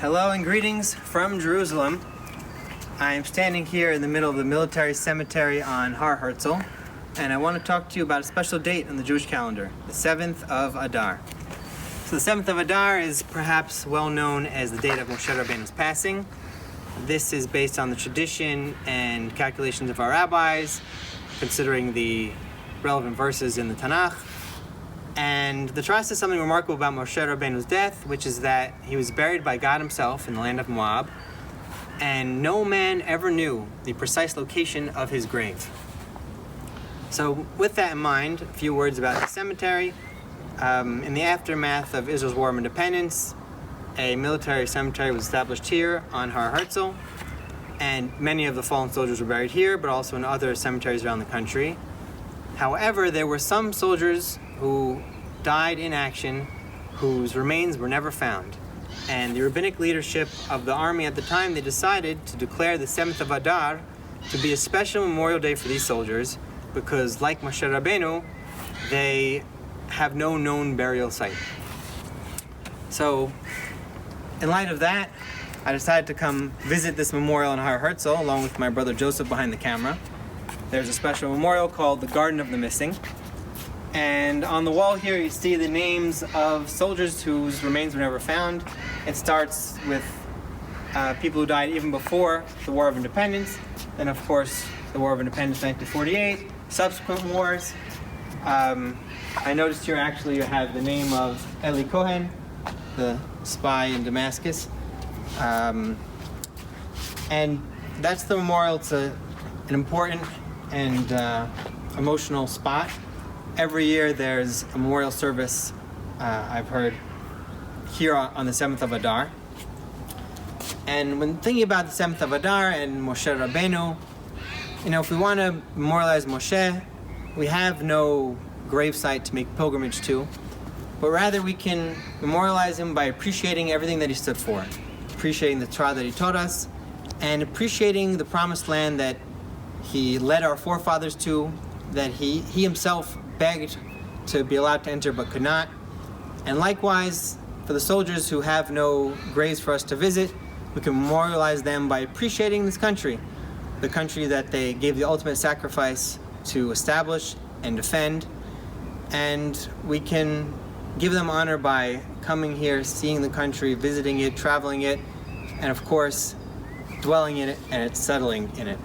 Hello and greetings from Jerusalem. I am standing here in the middle of the military cemetery on Har Herzl, and I want to talk to you about a special date on the Jewish calendar, the 7th of Adar. So the 7th of Adar is perhaps well known as the date of Moshe Rabbeinu's passing. This is based on the tradition and calculations of our rabbis, considering the relevant verses in the Tanakh. And the Torah says something remarkable about Moshe Rabbeinu's death, which is that he was buried by God himself in the land of Moab, and no man ever knew the precise location of his grave. So with that in mind, a few words about the cemetery. In the aftermath of Israel's War of Independence, a military cemetery was established here on Har Herzl, and many of the fallen soldiers were buried here, but also in other cemeteries around the country. However, there were some soldiers who died in action whose remains were never found. And the rabbinic leadership of the army at the time, they decided to declare the 7th of Adar to be a special memorial day for these soldiers because, like Moshe Rabbeinu, they have no known burial site. So, in light of that, I decided to come visit this memorial in Har Herzl along with my brother Joseph behind the camera. There's a special memorial called the Garden of the Missing. And on the wall here you see the names of soldiers whose remains were never found. It starts with people who died even before the War of Independence. Then of course the War of Independence 1948, subsequent wars. I noticed here actually you have the name of Eli Cohen, the spy in Damascus. And that's the memorial. It's an important and emotional spot. Every year there's a memorial service, I've heard, here on the 7th of Adar. And when thinking about the 7th of Adar and Moshe Rabbeinu, if we want to memorialize Moshe, we have no gravesite to make pilgrimage to, but rather we can memorialize him by appreciating everything that he stood for, appreciating the Torah that he taught us, and appreciating the promised land that he led our forefathers to, that he himself begged to be allowed to enter but could not. And likewise, for the soldiers who have no graves for us to visit, we can memorialize them by appreciating this country, the country that they gave the ultimate sacrifice to establish and defend. And we can give them honor by coming here, seeing the country, visiting it, traveling it, and of course, dwelling in it and settling in it.